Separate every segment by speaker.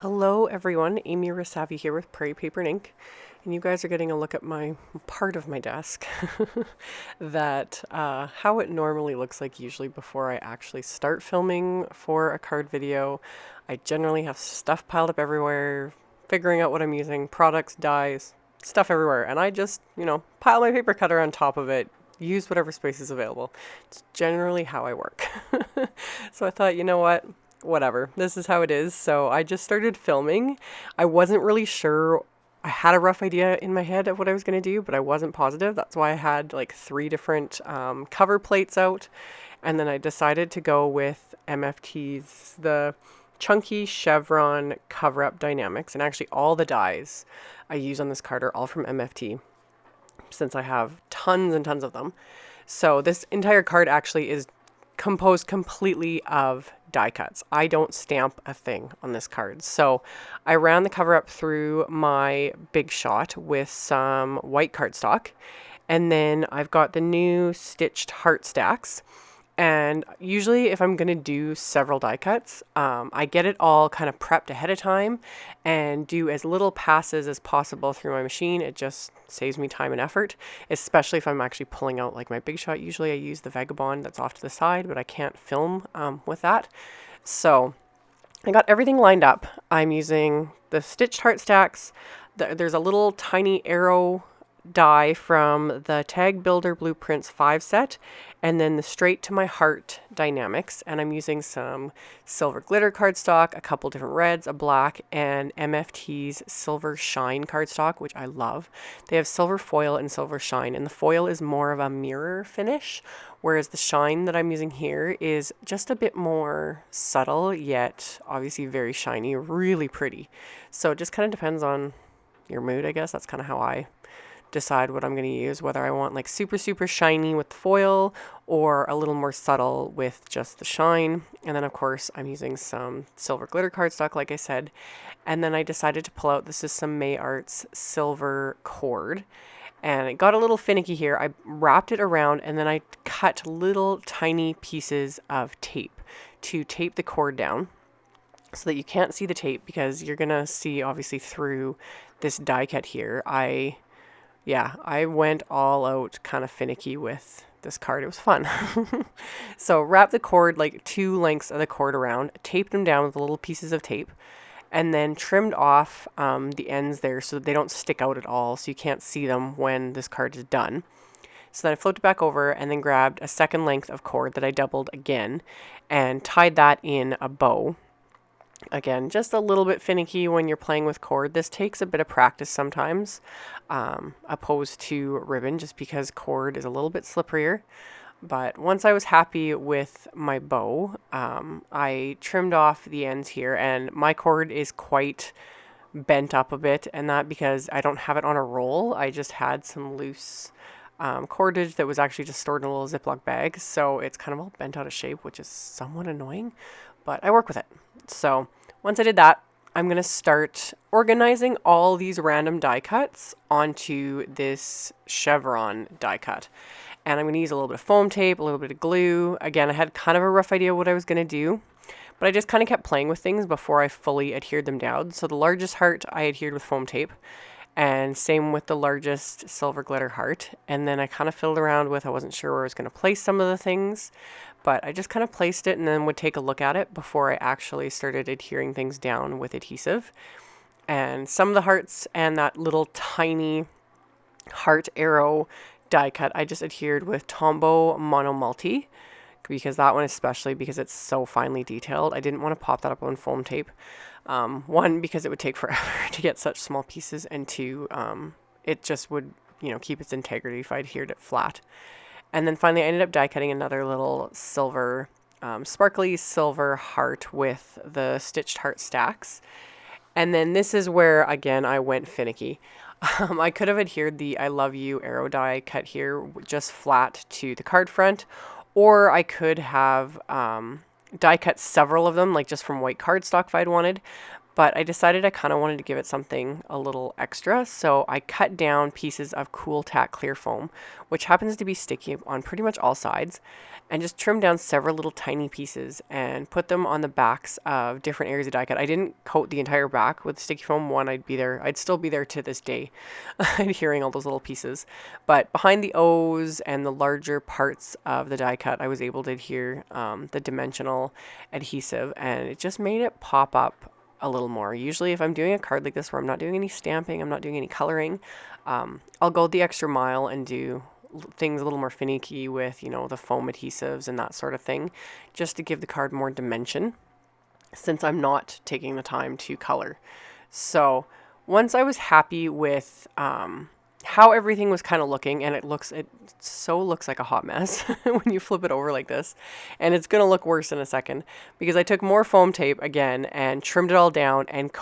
Speaker 1: Hello everyone, AmyR's here with Prairie Paper and Ink, and you guys are getting a look at my part of my desk that how it normally looks like usually before I actually start filming for a card video. I generally have stuff piled up everywhere, figuring out what I'm using, products, dyes, stuff everywhere, and I just, pile my paper cutter on top of it, use whatever space is available. It's generally how I work. So I thought, you know what? Whatever, this is how it is. So I just started filming. I wasn't really sure. I had a rough idea in my head of what I was going to do, but I wasn't positive. That's why I had like 3 different cover plates out. And then I decided to go with MFT's, the chunky chevron cover up dynamics. And actually all the dies I use on this card are all from MFT, since I have tons and tons of them. So this entire card actually is composed completely of die cuts. I don't stamp a thing on this card. So I ran the cover up through my Big Shot with some white cardstock. And then I've got the new stitched heart stacks. And usually if I'm going to do several die cuts, I get it all kind of prepped ahead of time and do as little passes as possible through my machine. It just saves me time and effort, especially if I'm actually pulling out like my Big Shot. Usually I use the Vagabond that's off to the side, but I can't film with that. So I got everything lined up. I'm using the stitched heart stacks. There's a little tiny arrow die from the Tag Builder Blueprints 5 set, and then the Straight to My Heart dynamics. And I'm using some silver glitter cardstock, a couple different reds, a black, and MFT's silver shine cardstock, which I love. They have silver foil and silver shine, and the foil is more of a mirror finish, whereas the shine that I'm using here is just a bit more subtle, yet obviously very shiny, really pretty. So it just kind of depends on your mood, I guess. That's kind of how I decide what I'm going to use, whether I want like super shiny with the foil or a little more subtle with just the shine. And then of course I'm using some silver glitter cardstock, like I said. And then I decided to pull out, this is some MAYART's silver cord, and it got a little finicky here. I wrapped it around and then I cut little tiny pieces of tape to tape the cord down so that you can't see the tape, because you're gonna see obviously through this die cut here. I went all out kind of finicky with this card. It was fun. So wrap the cord, like 2 lengths of the cord around, taped them down with little pieces of tape, and then trimmed off the ends there so that they don't stick out at all, so you can't see them when this card is done. So then I flipped it back over and then grabbed a 2nd length of cord that I doubled again and tied that in a bow. Again, just a little bit finicky when you're playing with cord. This takes a bit of practice sometimes, opposed to ribbon, just because cord is a little bit slipperier. But once I was happy with my bow, I trimmed off the ends here, and my cord is quite bent up a bit, and that because I don't have it on a roll. I just had some loose cordage that was actually just stored in a little Ziploc bag, so it's kind of all bent out of shape, which is somewhat annoying, but I work with it. So once I did that, I'm going to start organizing all these random die cuts onto this chevron die cut. And I'm going to use a little bit of foam tape, a little bit of glue. Again, I had kind of a rough idea what I was going to do, but I just kind of kept playing with things before I fully adhered them down. So the largest heart I adhered with foam tape, and same with the largest silver glitter heart. And then I kind of fiddled around with, I wasn't sure where I was going to place some of the things, but I just kind of placed it and then would take a look at it before I actually started adhering things down with adhesive. And some of the hearts and that little tiny heart arrow die cut, I just adhered with Tombow Mono Multi, because that one, especially because it's so finely detailed, I didn't want to pop that up on foam tape. 1, because it would take forever to get such small pieces, and 2, it just would, keep its integrity if I adhered it flat. And then finally I ended up die cutting another little silver, sparkly silver heart with the stitched heart stacks. And then this is where, again, I went finicky. I could have adhered the I Love You arrow die cut here just flat to the card front, or I could have die cut several of them, like just from white cardstock if I'd wanted. but I decided I kind of wanted to give it something a little extra, so I cut down pieces of Cool Tack clear foam, which happens to be sticky on pretty much all sides, and just trimmed down several little tiny pieces and put them on the backs of different areas of die cut. I didn't coat the entire back with sticky foam. One, I'd still be there to this day, adhering all those little pieces. But behind the O's and the larger parts of the die cut, I was able to adhere the dimensional adhesive, and it just made it pop up a little more. Usually if I'm doing a card like this where I'm not doing any stamping, I'm not doing any coloring, I'll go the extra mile and do things a little more finicky with, you know, the foam adhesives and that sort of thing, just to give the card more dimension, since I'm not taking the time to color. So once I was happy with how everything was kind of looking, and it looks like a hot mess when you flip it over like this, and it's going to look worse in a second, because I took more foam tape again and trimmed it all down and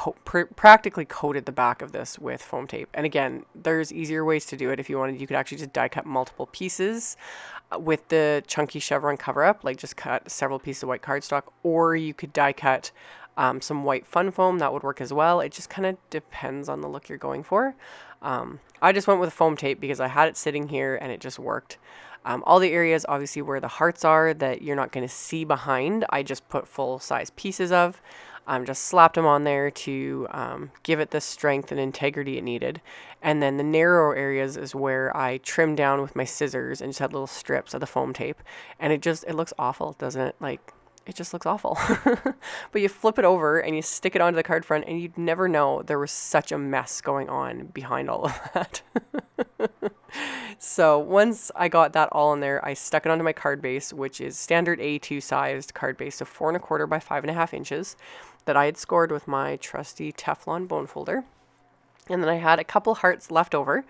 Speaker 1: practically coated the back of this with foam tape. And again, there's easier ways to do it. If you wanted, you could actually just die cut multiple pieces with the chunky chevron cover up, like just cut several pieces of white cardstock, or you could die cut some white fun foam. That would work as well. It just kind of depends on the look you're going for. I just went with foam tape because I had it sitting here and it just worked. All the areas obviously where the hearts are that you're not going to see behind, I just put full size pieces of. Just slapped them on there to give it the strength and integrity it needed. And then the narrow areas is where I trimmed down with my scissors and just had little strips of the foam tape. And it looks awful, doesn't it? Like, it just looks awful. But you flip it over and you stick it onto the card front, and you'd never know there was such a mess going on behind all of that. So once I got that all in there, I stuck it onto my card base, which is standard A2 sized card base, so 4¼ by 5½ inches, that I had scored with my trusty Teflon bone folder. And then I had a couple hearts left over,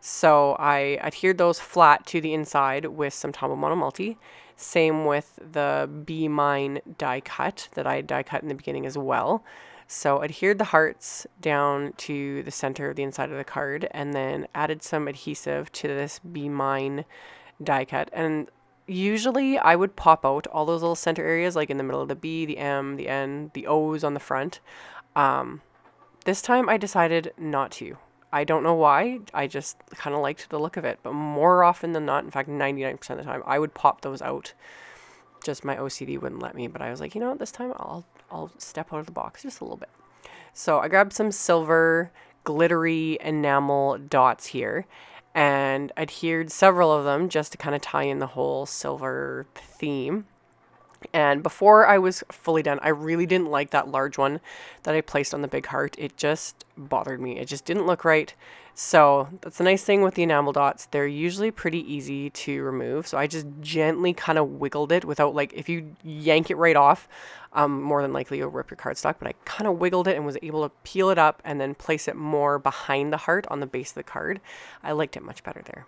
Speaker 1: so I adhered those flat to the inside with some Tombow Monomulti. Same with the Be Mine die cut that I die cut in the beginning as well. So adhered the hearts down to the center of the inside of the card, and then added some adhesive to this Be Mine die cut. And usually I would pop out all those little center areas, like in the middle of the B, the M, the N, the O's on the front. This time I decided not to. I don't know why. I just kind of liked the look of it. But more often than not, in fact, 99% of the time, I would pop those out. Just my OCD wouldn't let me. But I was like, you know what, this time I'll step out of the box just a little bit. So I grabbed some silver glittery enamel dots here and adhered several of them just to kind of tie in the whole silver theme. And before I was fully done, I really didn't like that large one that I placed on the big heart. It just bothered me. It just didn't look right. So that's the nice thing with the enamel dots. They're usually pretty easy to remove. So I just gently kind of wiggled it without, like, if you yank it right off, more than likely you'll rip your cardstock. But I kind of wiggled it and was able to peel it up and then place it more behind the heart on the base of the card. I liked it much better there.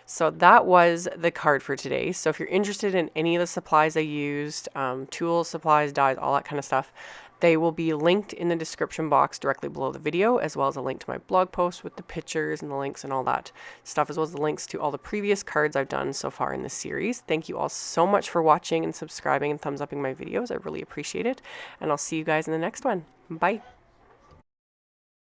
Speaker 1: So that was the card for today. So if you're interested in any of the supplies I used, tools, supplies, dies, all that kind of stuff, they will be linked in the description box directly below the video, as well as a link to my blog post with the pictures and the links and all that stuff, as well as the links to all the previous cards I've done so far in this series. Thank you all so much for watching and subscribing and thumbs upping my videos. I really appreciate it. And I'll see you guys in the next one. Bye.